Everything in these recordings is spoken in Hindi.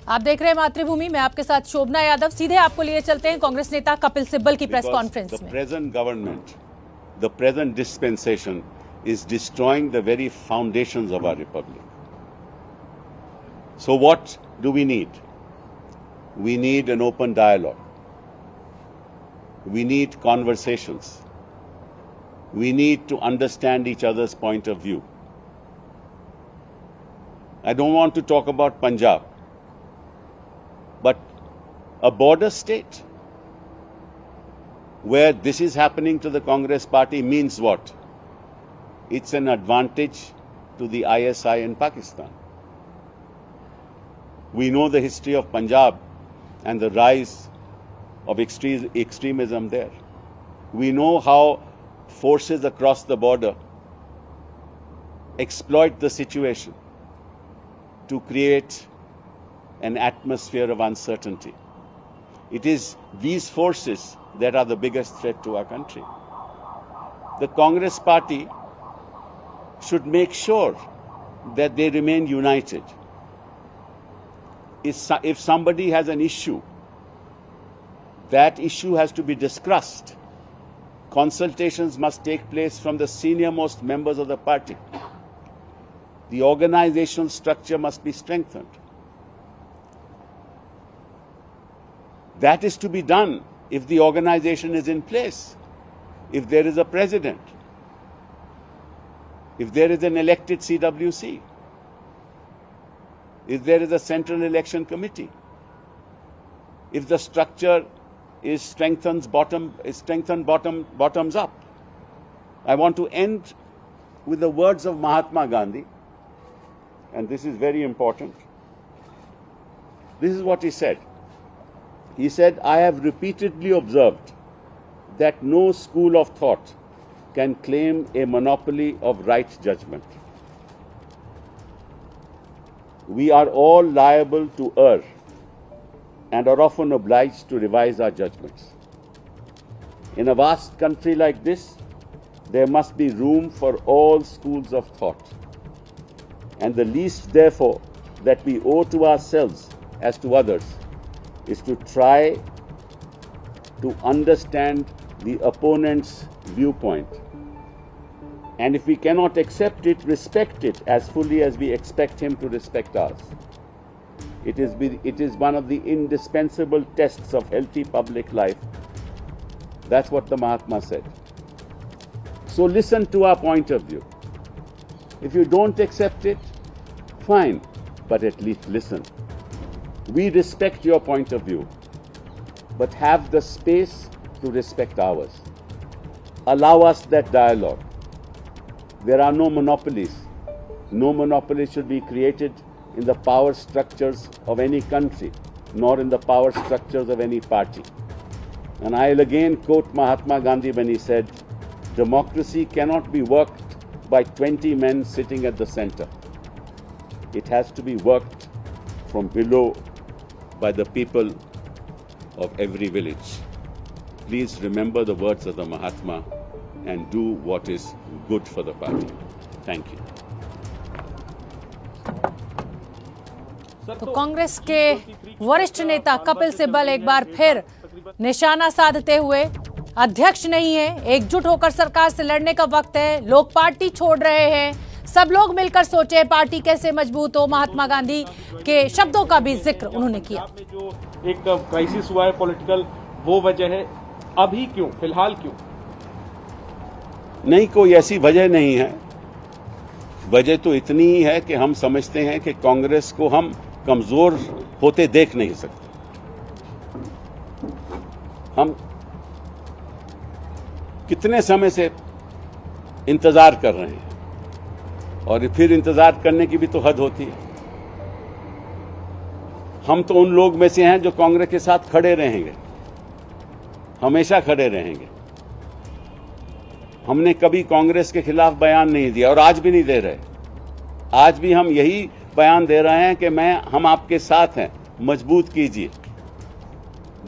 आप देख रहे हैं मातृभूमि में, आपके साथ शोभना यादव। सीधे आपको लिए चलते हैं कांग्रेस नेता कपिल सिब्बल की प्रेस कॉन्फ्रेंस में। Present government, the present dispensation is destroying the very foundations of our republic. So what do we need? We need an open dialogue. We need conversations. We need to understand each other's point of view. I don't want to talk about Punjab, but a border state where this is happening to the Congress party means what? It's an advantage to the ISI in Pakistan. We know the history of Punjab and the rise of extremism there. We know how forces across the border exploit the situation to create an atmosphere of uncertainty. It is these forces that are the biggest threat to our country. The Congress party should make sure that they remain united. If somebody has an issue, that issue has to be discussed. Consultations must take place from the senior most members of the party. The organizational structure must be strengthened. That is to be done if the organization is in place, if there is a president, if there is an elected CWC, if there is a central election committee, if the structure is strengthened bottoms up. I want to end with the words of Mahatma Gandhi, and this is very important. This is what he said. He said, "I have repeatedly observed that no school of thought can claim a monopoly of right judgment. We are all liable to err and are often obliged to revise our judgments. In a vast country like this, there must be room for all schools of thought. And the least, therefore, that we owe to ourselves as to others is to try to understand the opponent's viewpoint. And if we cannot accept it, respect it as fully as we expect him to respect ours. It is one of the indispensable tests of healthy public life." That's what the Mahatma said. So listen to our point of view. If you don't accept it, fine, but at least listen. We respect your point of view, but have the space to respect ours. Allow us that dialogue. There are no monopolies. No monopoly should be created in the power structures of any country, nor in the power structures of any party. And I'll again quote Mahatma Gandhi when he said, "Democracy cannot be worked by 20 men sitting at the center. It has to be worked from below by the people of every village." Please remember the words of the Mahatma and do what is good for the party. Thank you. तो कांग्रेस के वरिष्ठ नेता कपिल सिब्बल एक बार फिर निशाना साधते हुए, अध्यक्ष नहीं है, एकजुट होकर सरकार से लड़ने का वक्त है, लोग पार्टी छोड़ रहे हैं, सब लोग मिलकर सोचे पार्टी कैसे मजबूत हो। महात्मा गांधी के शब्दों का भी जिक्र उन्होंने किया। जो एक क्राइसिस हुआ है पॉलिटिकल, वो वजह है। अभी क्यों, फिलहाल क्यों? नहीं, कोई ऐसी वजह नहीं है। वजह तो इतनी ही है कि हम समझते हैं कि कांग्रेस को हम कमजोर होते देख नहीं सकते। हम कितने समय से इंतजार कर रहे हैं और फिर इंतजार करने की भी तो हद होती है। हम तो उन लोग में से हैं जो कांग्रेस के साथ खड़े रहेंगे, हमेशा खड़े रहेंगे। हमने कभी कांग्रेस के खिलाफ बयान नहीं दिया और आज भी नहीं दे रहे। आज भी हम यही बयान दे रहे हैं कि हम आपके साथ हैं, मजबूत कीजिए,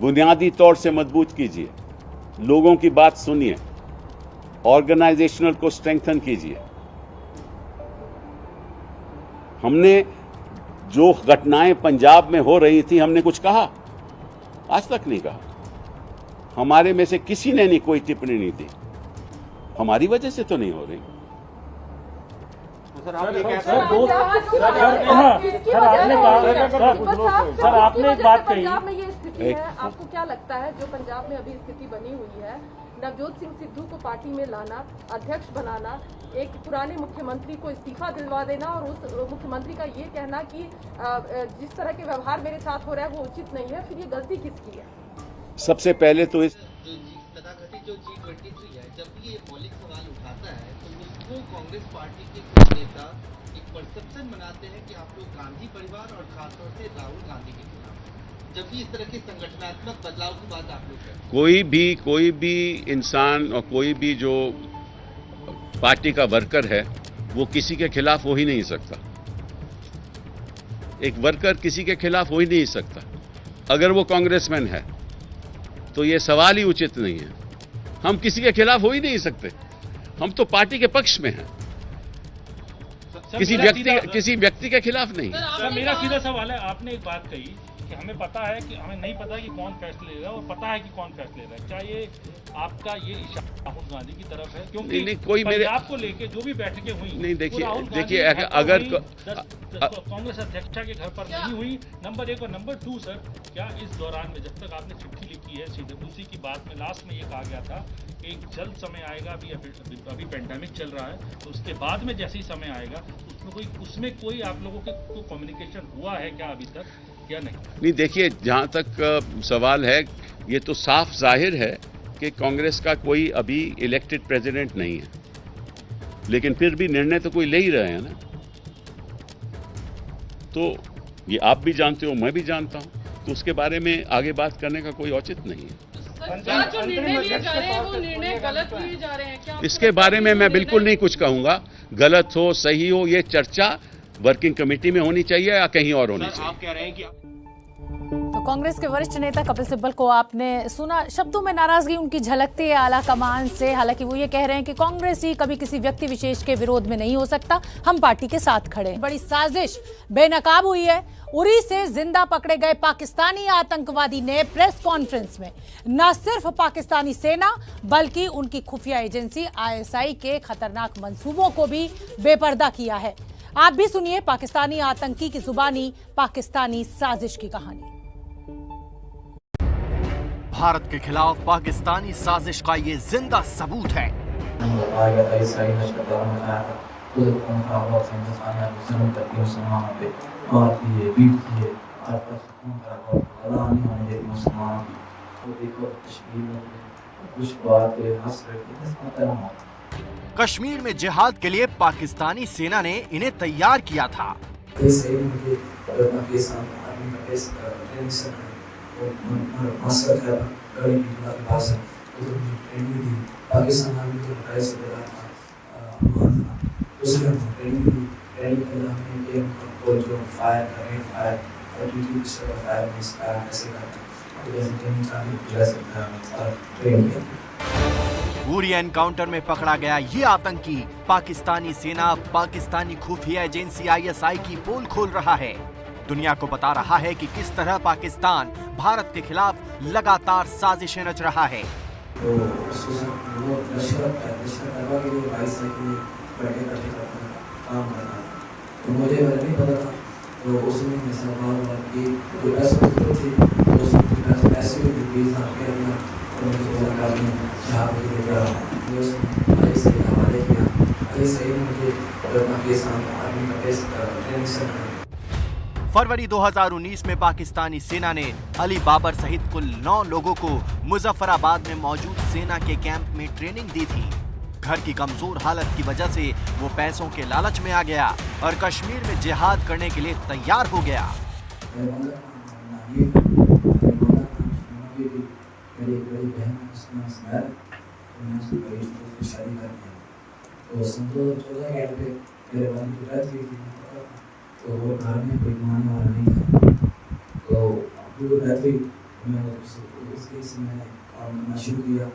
बुनियादी तौर से मजबूत कीजिए, लोगों की बात सुनिए, ऑर्गेनाइजेशनल को स्ट्रेंथन कीजिए। हमने जो घटनाएं पंजाब में हो रही थी हमने कुछ कहा? आज तक नहीं कहा। हमारे में से किसी ने नहीं कोई टिप्पणी नहीं दी। हमारी वजह से तो नहीं हो रही। सर आपने एक बात कही, पंजाब में ये स्थिति है, आपको क्या लगता है जो पंजाब में अभी स्थिति बनी हुई है, नवजोत सिंह सिद्धू को पार्टी में लाना, अध्यक्ष बनाना, एक पुराने मुख्यमंत्री को इस्तीफा दिलवा देना और उस मुख्यमंत्री का ये कहना कि जिस तरह के व्यवहार मेरे साथ हो रहा है वो उचित नहीं है, फिर ये गलती किसकी है? सबसे पहले तो इस तथाकथित जो G23 है, जब भी ये मौलिक सवाल उठाता है तो उसको कांग्रेस पार्टी के कुछ नेता एक परसेप्शन बनाते हैं कि आप लोग गांधी परिवार और खासतौर से राहुल गांधी के खिलाफ, जबकि इस तरह के संगठनात्मक बदलाव की बात आप लोग करते हैं। कोई भी इंसान और कोई भी जो पार्टी का वर्कर है वो किसी के खिलाफ हो ही नहीं सकता। एक वर्कर किसी के खिलाफ हो ही नहीं सकता। अगर वो कांग्रेसमैन है तो ये सवाल ही उचित नहीं है। हम किसी के खिलाफ हो ही नहीं सकते। हम तो पार्टी के पक्ष में हैं, किसी व्यक्ति के खिलाफ नहीं। सर मेरा सीधा सवाल है, आपने एक बात कही कि हमें पता है कि हमें नहीं पता कि कौन फैसले ले रहा है और पता है कि कौन फैसले ले रहा है। क्या ये आपका ये इशारा राहुल गांधी की तरफ है? क्योंकि नहीं, कोई मेरे आपको लेके जो भी बैठकें हुई नहीं, देखिए अगर कांग्रेस अध्यक्षा के घर पर नहीं हुई, नंबर 1, और नंबर 2 सर, क्या इस दौरान में जब तक आपने चिट्ठी लिखी है सीधे उसी की बात में लास्ट में ये कहा गया था कि एक जल्द समय आएगा, अभी पेंडेमिक चल रहा है, तो उसके बाद में जैसे ही समय आएगा उसमें कोई आप लोगों के कम्युनिकेशन हुआ है क्या अभी तक या नहीं? देखिए, जहां तक सवाल है, ये तो साफ जाहिर है कि कांग्रेस का कोई अभी इलेक्टेड प्रेसिडेंट नहीं है, लेकिन फिर भी निर्णय तो कोई ले ही रहे हैं ना। तो ये आप भी जानते हो, मैं भी जानता हूं, तो उसके बारे में आगे बात करने का कोई औचित्य नहीं है। जो निर्णय लिए जा रहे हैं वो निर्णय गलत लिए जा रहे हैं क्या? इसके बारे में मैं बिल्कुल नहीं कुछ कहूंगा। गलत हो सही हो, ये चर्चा वर्किंग कमेटी में होनी चाहिए या कहीं और होनी चाहिए। आप कह रहे हैं कि तो कांग्रेस के वरिष्ठ नेता कपिल सिब्बल को आपने सुना, शब्दों में नाराजगी उनकी झलकती है आला कमान से। हालांकि वो ये कह रहे हैं कि कांग्रेस ही कभी किसी व्यक्ति विशेष के विरोध में नहीं हो सकता, हम पार्टी के साथ खड़े हैं। बड़ी साजिश बेनकाब हुई है। उरी से जिंदा पकड़े गए पाकिस्तानी आतंकवादी ने प्रेस कॉन्फ्रेंस में न सिर्फ पाकिस्तानी सेना बल्कि उनकी खुफिया एजेंसी ISI के खतरनाक मंसूबों को भी बेपर्दा किया है। आप भी सुनिए पाकिस्तानी आतंकी की जुबानी पाकिस्तानी साजिश की कहानी। भारत के खिलाफ पाकिस्तानी साजिश का ये जिंदा सबूत है। कश्मीर में जिहाद के लिए पाकिस्तानी सेना ने इन्हें तैयार किया था। उरी एनकाउंटर में पकड़ा गया ये आतंकी पाकिस्तानी सेना, पाकिस्तानी खुफिया एजेंसी ISI की पोल खोल रहा है। दुनिया को बता रहा है कि किस तरह पाकिस्तान भारत के खिलाफ लगातार साजिशें रच रहा है। फरवरी 2019 में पाकिस्तानी सेना ने अली बाबर सहित कुल 9 लोगों को मुजफ्फराबाद में मौजूद सेना के कैंप में ट्रेनिंग दी थी। घर की कमजोर हालत की वजह से वो पैसों के लालच में आ गया और कश्मीर में जिहाद करने के लिए तैयार हो गया। तो वो घर में कोई कमाने वाला नहीं था, तो मैंने काम करना शुरू किया।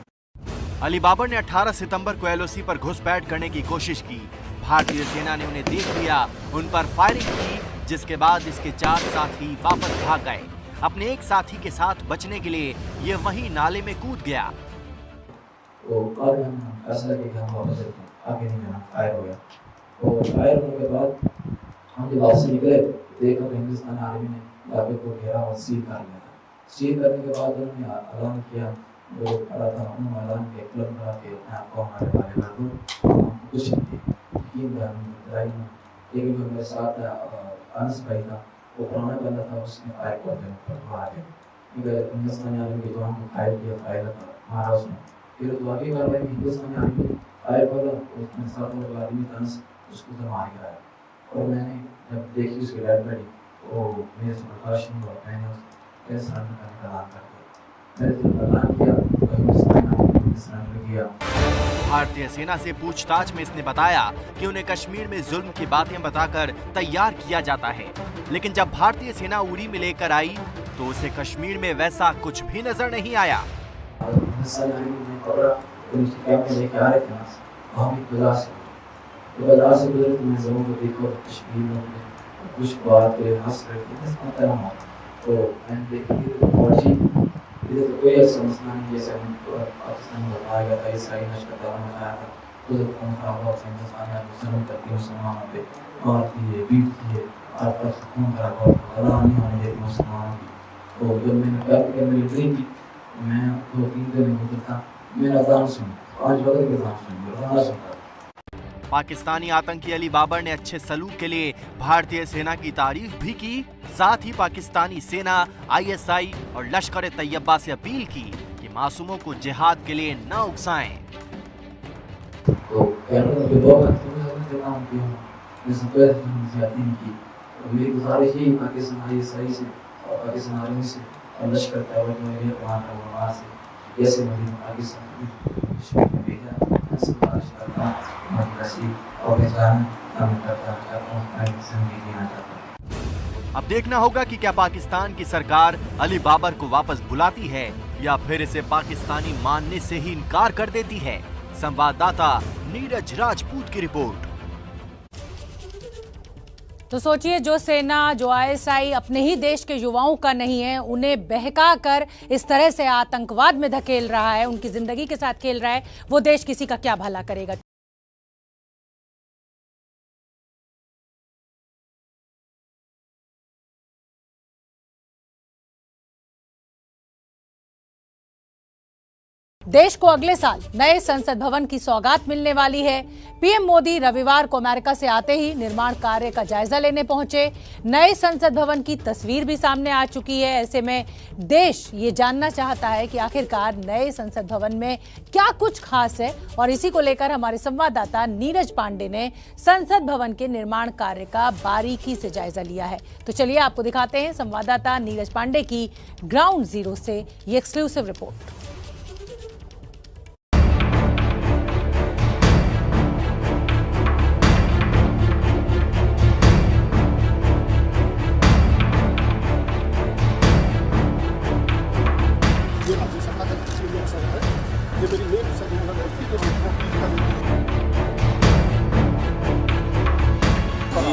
अली बाबर ने 18 सितंबर को LOC पर घुसपैठ करने की कोशिश की। भारतीय सेना ने उन्हें देख लिया, उन पर फायरिंग की जिसके बाद इसके 4 साथी वापस भाग गए। अपने एक साथी के साथ बचने के लिए ये वहीं नाले में कूद गया। तो बाद में हम फैसला किया कि हम वापस चलते हैं, आगे नहीं जाना, फायर हो गया। तो फायर होने के बाद हम जब वापस निकले देखा तो हिंदुस्तानी आर्मी ने ढाबे को घेरा और सील कर लिया था। सील करने के बाद उन्होंने ऐलान किया, जो खड़ा था उन्होंने ऐलान किया क्लब करा के अपने आप को हमारे वाले कर दो, हम कुछ नहीं यकीन लड़ाई में। लेकिन जो मेरे साथ अनस भाई था वो पुराना बंदा था, उसने फायर कर दिया पर आ गया। हिंदुस्तानी आर्मी के जवान को फायर किया, फायर मारा उसने। फिर तो आगे कार्रवाई में हिंदुस्तानी आर्मी फायर कर उसमें साथ वाला आदमी था उसको तो मार गिराया। और मैंने जब देखी उसकी डेड बॉडी तो मेरे से बर्दाश्त नहीं हुआ, मैंने उसके सरेंडर करने का ऐलान कर दिया। मैंने जब ऐलान किया तो हिंदुस्तानी आर्मी ने सरेंडर किया। भारतीय सेना से पूछताछ में इसने बताया कि उन्हें कश्मीर में जुल्म की बातें बताकर तैयार किया जाता है, लेकिन जब भारतीय सेना उड़ी में लेकर आई तो उसे कश्मीर में वैसा कुछ भी नजर नहीं आया। बाजार से गुजरे तो मैं जरूर देखो कश्मीर में कुछ बात हंस रहे थे तो मैंने देखी फौजी इधर तो कोई ऐसा मसला नहीं जैसे हम पाकिस्तान में बताया गया था, ईसाई नशकता मचाया था, उधर कौन था बहुत से इंसान जुल्म करती है मुसलमानों पे, मारती है, पीटती है, आपस में खून खराब अदा नहीं होने देती मुसलमानों की। तो जब मैंने कैंप के अंदर एंट्री की मैं 2-3 दिन में गुजरता, मैंने अजान सुनी, 5 वक्त की अजान सुनी, अजान सुनता। पाकिस्तानी आतंकी अली बाबर ने अच्छे सलूक के लिए भारतीय सेना की तारीफ भी की। साथ ही पाकिस्तानी सेना ISI और लश्कर तैयबा से अपील की कि मासूमों को जिहाद के लिए न उकसाएं। तो मेरी गुजारिश यही पाकिस्तान ISI से और पाकिस्तान आर्मी से और लश्कर तैयबा से जैसे मैंने पाकिस्तान भेजा अब देखना होगा कि क्या पाकिस्तान की सरकार अली बाबर को वापस बुलाती है या फिर इसे पाकिस्तानी मानने से ही इनकार कर देती है। संवाददाता नीरज राजपूत की रिपोर्ट। तो सोचिए, जो सेना, जो ISI अपने ही देश के युवाओं का नहीं है, उन्हें बहका कर इस तरह से आतंकवाद में धकेल रहा है, उनकी जिंदगी के साथ खेल रहा है, वो देश किसी का क्या भला करेगा। देश को अगले साल नए संसद भवन की सौगात मिलने वाली है। पीएम मोदी रविवार को अमेरिका से आते ही निर्माण कार्य का जायजा लेने पहुंचे। नए संसद भवन की तस्वीर भी सामने आ चुकी है। ऐसे में देश ये जानना चाहता है कि आखिरकार नए संसद भवन में क्या कुछ खास है, और इसी को लेकर हमारे संवाददाता नीरज पांडे ने संसद भवन के निर्माण कार्य का बारीकी से जायजा लिया है। तो चलिए आपको दिखाते हैं संवाददाता नीरज पांडे की ग्राउंड जीरो से ये एक्सक्लूसिव रिपोर्ट।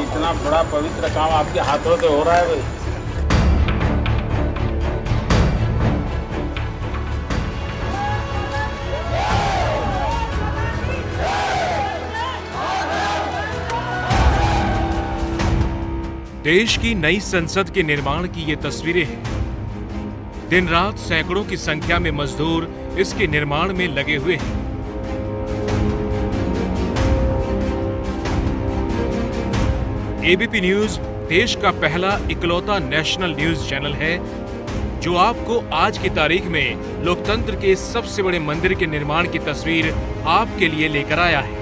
इतना बड़ा पवित्र काम आपके हाथों से हो रहा है भाई। देश की नई संसद के निर्माण की ये तस्वीरें हैं। दिन रात सैकड़ों की संख्या में मजदूर इसके निर्माण में लगे हुए हैं। एबीपी न्यूज देश का पहला इकलौता नेशनल न्यूज चैनल है जो आपको आज की तारीख में लोकतंत्र के सबसे बड़े मंदिर के निर्माण की तस्वीर आपके लिए लेकर आया है।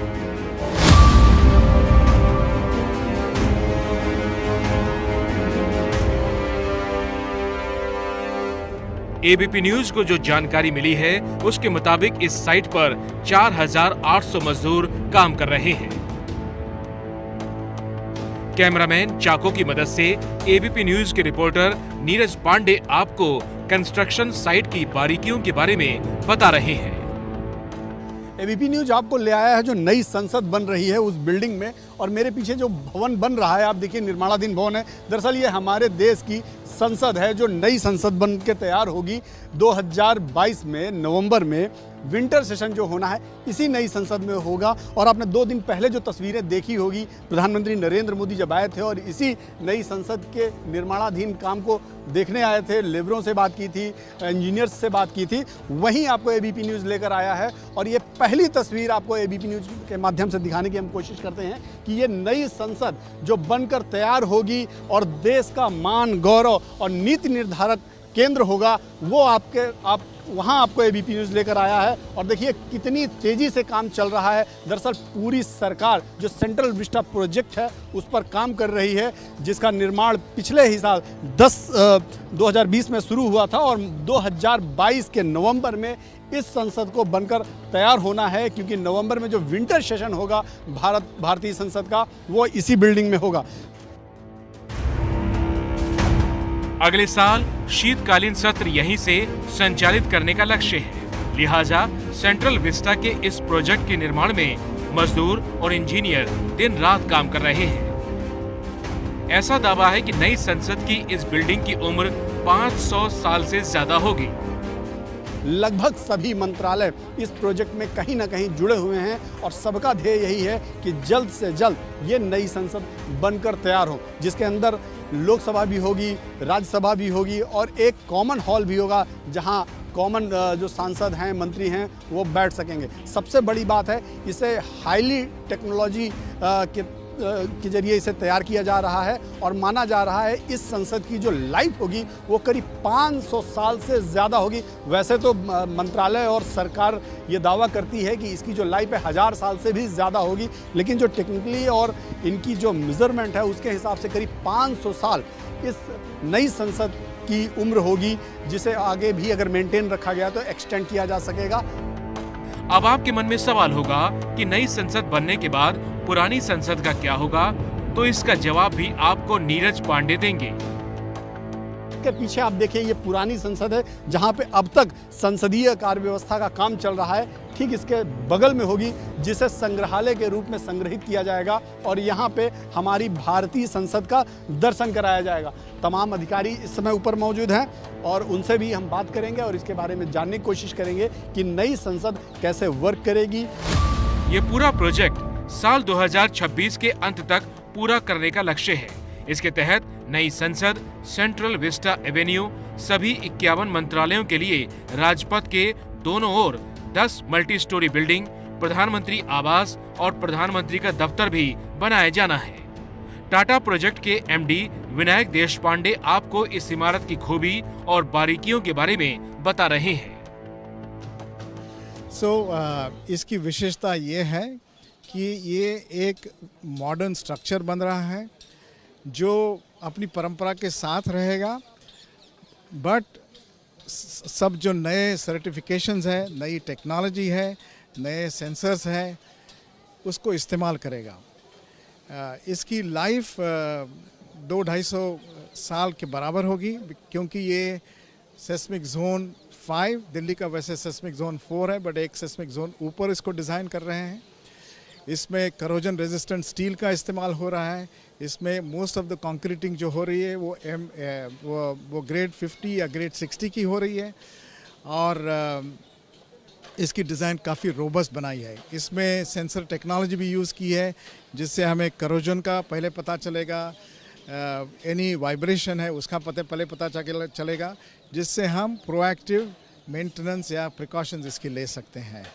एबीपी न्यूज को जो जानकारी मिली है उसके मुताबिक इस साइट पर 4,800 मजदूर काम कर रहे हैं। कैमरामैन चाको की मदद से एबीपी न्यूज के रिपोर्टर नीरज पांडे आपको कंस्ट्रक्शन साइट की बारीकियों के बारे में बता रहे हैं। एबीपी न्यूज आपको ले आया है जो नई संसद बन रही है उस बिल्डिंग में, और मेरे पीछे जो भवन बन रहा है आप देखिए निर्माणाधीन भवन है। दरअसल ये हमारे देश की संसद है जो नई संसद बन के तैयार होगी 2022 में नवंबर में। विंटर सेशन जो होना है इसी नई संसद में होगा। और आपने 2 दिन पहले जो तस्वीरें देखी होगी, प्रधानमंत्री नरेंद्र मोदी जब आए थे और इसी नई संसद के निर्माणाधीन काम को देखने आए थे, लेबरों से बात की थी, इंजीनियर्स से बात की थी, वहीं आपको एबीपी न्यूज़ लेकर आया है। और ये पहली तस्वीर आपको एबीपी न्यूज़ के माध्यम से दिखाने की हम कोशिश करते हैं कि ये नई संसद जो बनकर तैयार होगी और देश का मान, गौरव और नीति निर्धारक केंद्र होगा, वो वहाँ आपको एबीपी न्यूज़ लेकर आया है। और देखिए कितनी तेज़ी से काम चल रहा है। दरअसल पूरी सरकार जो सेंट्रल विस्टा प्रोजेक्ट है उस पर काम कर रही है, जिसका निर्माण पिछले ही साल 2020 में शुरू हुआ था और 2022 के नवंबर में इस संसद को बनकर तैयार होना है, क्योंकि नवंबर में जो विंटर सेशन होगा भारतीय संसद का वो इसी बिल्डिंग में होगा। अगले साल शीतकालीन सत्र यहीं से संचालित करने का लक्ष्य है। लिहाजा सेंट्रल विस्टा के इस प्रोजेक्ट के निर्माण में मजदूर और इंजीनियर दिन रात काम कर रहे हैं। ऐसा दावा है कि नई संसद की इस बिल्डिंग की उम्र 500 साल से ज्यादा होगी। लगभग सभी मंत्रालय इस प्रोजेक्ट में कहीं ना कहीं जुड़े हुए हैं और सबका ध्येय यही है कि जल्द से जल्द ये नई संसद बनकर तैयार हो, जिसके अंदर लोकसभा भी होगी, राज्यसभा भी होगी और एक कॉमन हॉल भी होगा जहां कॉमन जो सांसद हैं, मंत्री हैं, वो बैठ सकेंगे। सबसे बड़ी बात है इसे हाईली टेक्नोलॉजी के जरिए इसे तैयार किया जा रहा है और माना जा रहा है इस संसद की जो लाइफ होगी वो करीब 500 साल से ज़्यादा होगी। वैसे तो मंत्रालय और सरकार ये दावा करती है कि इसकी जो लाइफ है 1000 साल से भी ज़्यादा होगी, लेकिन जो टेक्निकली और इनकी जो मेजरमेंट है उसके हिसाब से करीब 500 साल इस नई संसद की उम्र होगी, जिसे आगे भी अगर मेंटेन रखा गया तो एक्सटेंड किया जा सकेगा। अब आपके मन में सवाल होगा कि नई संसद बनने के बाद पुरानी संसद का क्या होगा, तो इसका जवाब भी आपको नीरज पांडे देंगे। के पीछे आप देखिए ये पुरानी संसद है जहां पे अब तक संसदीय कार्य व्यवस्था का काम चल रहा है। ठीक इसके बगल में होगी जिसे संग्रहालय के रूप में संग्रहित किया जाएगा और यहाँ पे हमारी भारतीय संसद का दर्शन कराया जाएगा। तमाम अधिकारी इस समय ऊपर मौजूद हैं और उनसे भी हम बात करेंगे और इसके बारे में जानने की कोशिश करेंगे कि नई संसद कैसे वर्क करेगी। ये पूरा प्रोजेक्ट साल 2026 के अंत तक पूरा करने का लक्ष्य है। इसके तहत नई संसद सेंट्रल विस्टा एवेन्यू सभी 51 मंत्रालयों के लिए राजपथ के दोनों ओर 10 मल्टी स्टोरी बिल्डिंग, प्रधानमंत्री आवास और प्रधानमंत्री का दफ्तर भी बनाया जाना है। टाटा प्रोजेक्ट के एमडी विनायक देशपांडे आपको इस इमारत की खूबी और बारीकियों के बारे में बता रहे हैं। इसकी विशेषता ये है कि ये एक मॉडर्न स्ट्रक्चर बन रहा है जो अपनी परंपरा के साथ रहेगा, बट सब जो नए सर्टिफिकेशंस है, नई टेक्नोलॉजी है, नए सेंसर्स है, उसको इस्तेमाल करेगा। इसकी लाइफ 200-250 साल के बराबर होगी, क्योंकि ये सेस्मिक जोन 5, दिल्ली का वैसे सेस्मिक जोन 4 है, बट एक सेस्मिक जोन ऊपर इसको डिज़ाइन कर रहे हैं। इसमें करोजन रेजिस्टेंट स्टील का इस्तेमाल हो रहा है। इसमें मोस्ट ऑफ द कंक्रीटिंग जो हो रही है वो ग्रेड 50 या ग्रेड 60 की हो रही है और इसकी डिज़ाइन काफ़ी रोबस्ट बनाई है। इसमें सेंसर टेक्नोलॉजी भी यूज़ की है, जिससे हमें करोजन का पहले पता चलेगा, एनी वाइब्रेशन है उसका पहले पता चलेगा, जिससे हम प्रोएक्टिव मेंटेनेंस या प्रिकॉशंस इसकी ले सकते हैं।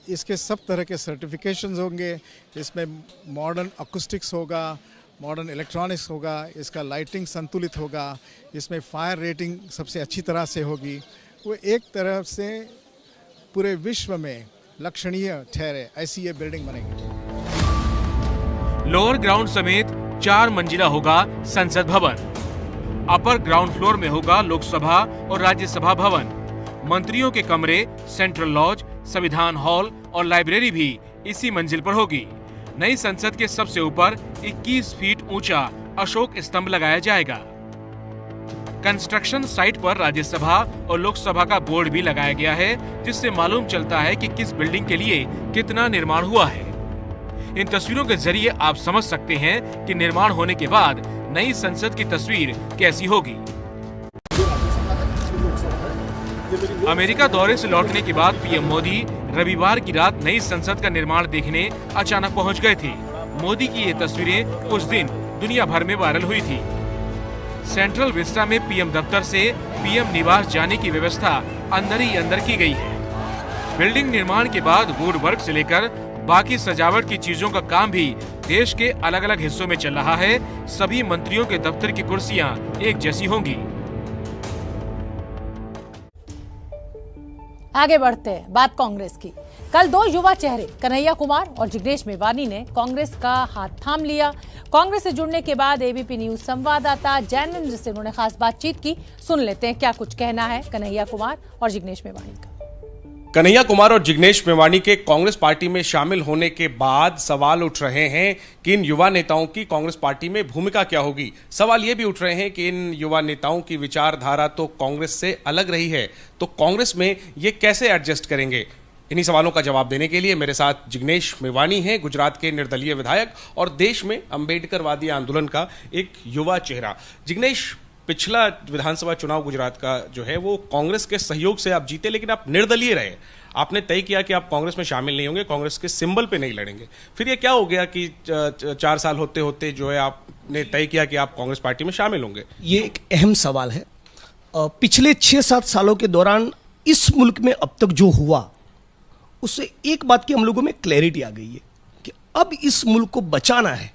इसके सब तरह के सर्टिफिकेशंस होंगे। इसमें मॉडर्न अकूस्टिक्स होगा, मॉडर्न इलेक्ट्रॉनिक्स होगा, इसका लाइटिंग संतुलित होगा, इसमें फायर रेटिंग सबसे अच्छी तरह से होगी। वो एक तरह से पूरे विश्व में लक्षणीय ठहरे, ऐसी ये बिल्डिंग बनेगी। लोअर ग्राउंड समेत 4 मंजिला होगा संसद भवन। अपर ग्राउंड फ्लोर में होगा लोकसभा और राज्यसभा भवन। मंत्रियों के कमरे, सेंट्रल लॉज, संविधान हॉल और लाइब्रेरी भी इसी मंजिल पर होगी। नई संसद के सबसे ऊपर 21 फीट ऊंचा अशोक स्तंभ लगाया जाएगा। कंस्ट्रक्शन साइट पर राज्यसभा और लोकसभा का बोर्ड भी लगाया गया है, जिससे मालूम चलता है कि किस बिल्डिंग के लिए कितना निर्माण हुआ है। इन तस्वीरों के जरिए आप समझ सकते हैं कि निर्माण होने के बाद नई संसद की तस्वीर कैसी होगी। अमेरिका दौरे से लौटने के बाद पीएम मोदी रविवार की रात नई संसद का निर्माण देखने अचानक पहुंच गए थे। मोदी की ये तस्वीरें उस दिन दुनिया भर में वायरल हुई थी। सेंट्रल विस्टा में पीएम दफ्तर से पीएम निवास जाने की व्यवस्था अंदर ही अंदर की गई है। बिल्डिंग निर्माण के बाद वुड वर्क से लेकर बाकी सजावट की चीजों का काम भी देश के अलग अलग हिस्सों में चल रहा है। सभी मंत्रियों के दफ्तर की कुर्सियां एक जैसी होंगी। आगे बढ़ते हैं, बात कांग्रेस की। कल दो युवा चेहरे कन्हैया कुमार और जिग्नेश मेवानी ने कांग्रेस का हाथ थाम लिया। कांग्रेस से जुड़ने के बाद एबीपी न्यूज संवाददाता जैनेंद्र से उन्होंने खास बातचीत की। सुन लेते हैं क्या कुछ कहना है कन्हैया कुमार और जिग्नेश मेवानी का। कन्हैया कुमार और जिग्नेश मेवानी के कांग्रेस पार्टी में शामिल होने के बाद सवाल उठ रहे हैं कि इन युवा नेताओं की कांग्रेस पार्टी में भूमिका क्या होगी। सवाल ये भी उठ रहे हैं कि इन युवा नेताओं की विचारधारा तो कांग्रेस से अलग रही है, तो कांग्रेस में ये कैसे एडजस्ट करेंगे। इन्हीं सवालों का जवाब देने के लिए मेरे साथ जिग्नेश मेवानी हैं, गुजरात के निर्दलीय विधायक और देश में अंबेडकरवादी आंदोलन का एक युवा चेहरा। जिग्नेश, पिछला विधानसभा चुनाव गुजरात का जो है वो कांग्रेस के सहयोग से आप जीते, लेकिन आप निर्दलीय रहे। आपने तय किया कि आप कांग्रेस में शामिल नहीं होंगे, कांग्रेस के सिंबल पे नहीं लड़ेंगे। फिर ये क्या हो गया कि 4 साल होते होते जो है आपने तय किया कि आप कांग्रेस पार्टी में शामिल होंगे? ये एक अहम सवाल है। पिछले 6-7 सालों के दौरान इस मुल्क में अब तक जो हुआ, उससे एक बात की हम लोगों में क्लैरिटी आ गई है कि अब इस मुल्क को बचाना है।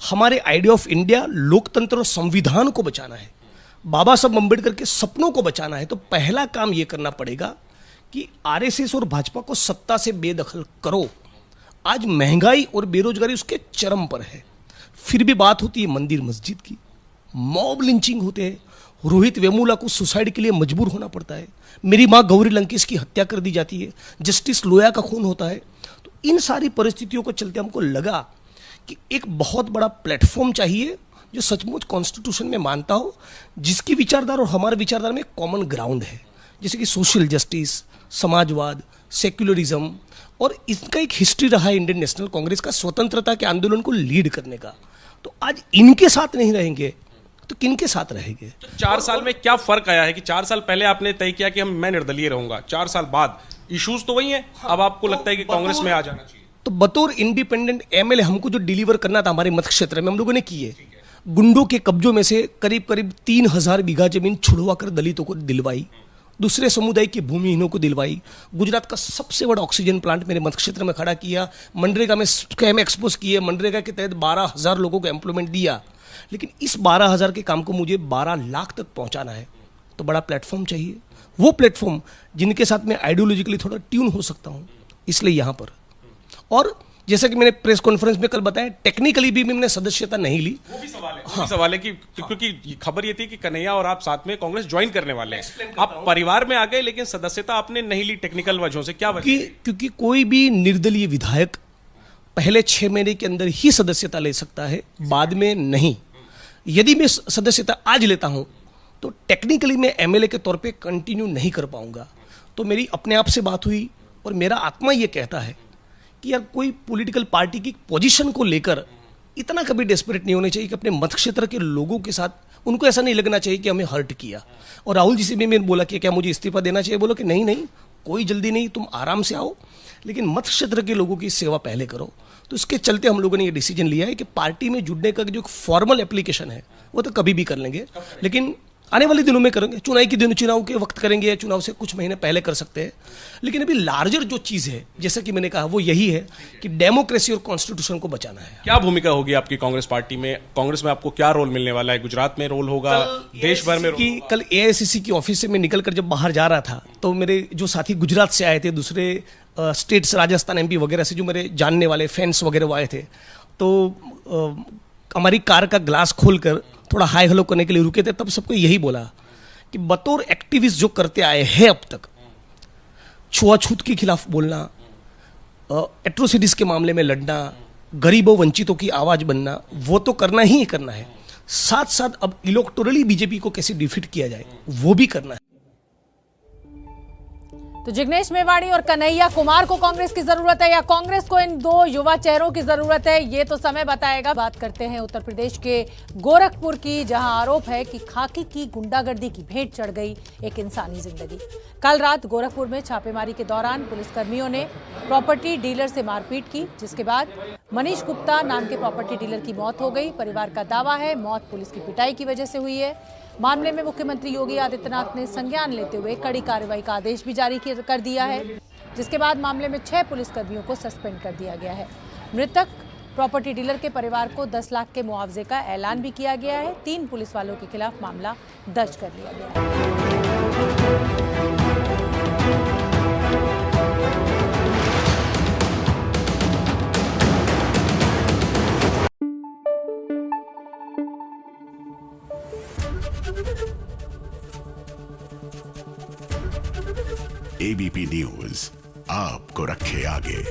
हमारे आइडिया ऑफ इंडिया, लोकतंत्र और संविधान को बचाना है, बाबा साहब अम्बेडकर के सपनों को बचाना है। तो पहला काम यह करना पड़ेगा कि आरएसएस और भाजपा को सत्ता से बेदखल करो। आज महंगाई और बेरोजगारी उसके चरम पर है, फिर भी बात होती है मंदिर मस्जिद की। मॉब लिंचिंग होते हैं, रोहित वेमुला को सुसाइड के लिए मजबूर होना पड़ता है, मेरी मां गौरी लंकेश की हत्या कर दी जाती है, जस्टिस लोया का खून होता है। तो इन सारी परिस्थितियों को चलते हमको लगा कि एक बहुत बड़ा प्लेटफॉर्म चाहिए जो सचमुच कॉन्स्टिट्यूशन में मानता हो, जिसकी विचारधारा और हमारे विचारधारा में कॉमन ग्राउंड है, जैसे कि सोशल जस्टिस, समाजवाद, सेक्युलरिज्म। और इसका एक हिस्ट्री रहा है इंडियन नेशनल कांग्रेस का, स्वतंत्रता के आंदोलन को लीड करने का। तो आज इनके साथ नहीं रहेंगे तो किनके साथ रहेंगे? 4 साल में क्या फर्क आया है कि 4 साल पहले आपने तय किया कि मैं निर्दलीय रहूंगा, 4 साल बाद इश्यूज तो वही है, अब आपको लगता है कि कांग्रेस में आ जाना चाहिए? तो बतौर इंडिपेंडेंट एमएलए हमको जो डिलीवर करना था हमारे मत क्षेत्र में, हम लोगों ने किए। गुंडों के कब्जों में से करीब 3000 बीघा जमीन छुड़वा कर दलितों को दिलवाई, दूसरे समुदाय के भूमिहीनों को दिलवाई। गुजरात का सबसे बड़ा ऑक्सीजन प्लांट मेरे मत क्षेत्र में खड़ा किया, मनरेगा में स्कैम एक्सपोज किए, मनरेगा के तहत 12,000 लोगों को एम्प्लॉयमेंट दिया। लेकिन इस 12,000 के काम को मुझे 12 लाख तक पहुंचाना है, तो बड़ा प्लेटफॉर्म चाहिए। वो प्लेटफॉर्म जिनके साथ मैं आइडियोलॉजिकली थोड़ा ट्यून हो सकता हूं, इसलिए यहां पर। और जैसा कि मैंने प्रेस कॉन्फ्रेंस में कल बताया, टेक्निकली भी मैंने सदस्यता नहीं ली। वो भी सवाल है, वो भी सवाल है कि क्योंकि खबर ये थी कि कन्हैया और आप साथ में कांग्रेस ज्वाइन करने वाले हैं। आप परिवार में आ गए लेकिन सदस्यता आपने नहीं ली टेक्निकल वजहों से, क्या वजह? क्योंकि कोई भी निर्दलीय विधायक पहले 6 महीने के अंदर ही सदस्यता ले सकता है, बाद में नहीं। यदि मैं सदस्यता आज लेता हूं तो टेक्निकली मैं एमएलए के तौर पे कंटिन्यू नहीं कर पाऊंगा। तो मेरी अपने आप से बात हुई और मेरा आत्मा ये कहता है कि यार कोई पॉलिटिकल पार्टी की पोजीशन को लेकर इतना कभी डेस्परेट नहीं होना चाहिए कि अपने मत क्षेत्र के लोगों के साथ उनको ऐसा नहीं लगना चाहिए कि हमें हर्ट किया। और राहुल जी से भी मैंने बोला कि क्या मुझे इस्तीफा देना चाहिए, बोलो कि नहीं, कोई जल्दी नहीं, तुम आराम से आओ, लेकिन मत क्षेत्र के लोगों की सेवा पहले करो। तो इसके चलते हम लोगों ने ये डिसीजन लिया है कि पार्टी में जुड़ने का जो फॉर्मल एप्लीकेशन है वो तो कभी भी कर लेंगे, लेकिन आने वाले दिनों में करेंगे। चुनाव के वक्त करेंगे या चुनाव से कुछ महीने पहले कर सकते हैं। लेकिन अभी लार्जर जो चीज़ है, जैसा कि मैंने कहा, वो यही है कि डेमोक्रेसी और कॉन्स्टिट्यूशन को बचाना है। क्या भूमिका होगी आपकी कांग्रेस पार्टी में? कांग्रेस में आपको क्या रोल मिलने वाला है? गुजरात में रोल होगा, देश भर में रोल होगा? कल एआईसीसी की ऑफिस से मैं निकलकर जब बाहर जा रहा था तो मेरे जो साथी गुजरात से आए थे, दूसरे स्टेट्स, राजस्थान, एमपी वगैरह से जो मेरे जानने वाले फैंस वगैरह वो आए थे, तो हमारी कार का ग्लास खोलकर थोड़ा हाई हेलो करने के लिए रुके थे। तब सबको यही बोला कि बतौर एक्टिविस्ट जो करते आए हैं अब तक, छुआछूत के खिलाफ बोलना, एट्रोसिटीज के मामले में लड़ना, गरीबों वंचितों की आवाज बनना, वो तो करना ही करना है। साथ साथ अब इलेक्टोरली बीजेपी को कैसे डिफीट किया जाए वो भी करना है। तो जिग्नेश मेवाणी और कन्हैया कुमार को कांग्रेस की जरूरत है या कांग्रेस को इन दो युवा चेहरों की जरूरत है, ये तो समय बताएगा। बात करते हैं उत्तर प्रदेश के गोरखपुर की, जहां आरोप है कि खाकी की गुंडागर्दी की भेंट चढ़ गई एक इंसानी जिंदगी। कल रात गोरखपुर में छापेमारी के दौरान पुलिसकर्मियों ने प्रॉपर्टी डीलर से मारपीट की, जिसके बाद मनीष गुप्ता नाम के प्रॉपर्टी डीलर की मौत हो गई। परिवार का दावा है मौत पुलिस की पिटाई की वजह से हुई है। मामले में मुख्यमंत्री योगी आदित्यनाथ ने संज्ञान लेते हुए कड़ी कार्रवाई का आदेश भी जारी कर दिया है, जिसके बाद मामले में 6 पुलिसकर्मियों को सस्पेंड कर दिया गया है। मृतक प्रॉपर्टी डीलर के परिवार को 10 लाख के मुआवजे का ऐलान भी किया गया है। 3 पुलिस वालों के खिलाफ मामला दर्ज कर लिया गया है। एबीपी न्यूज आपको रखे आगे।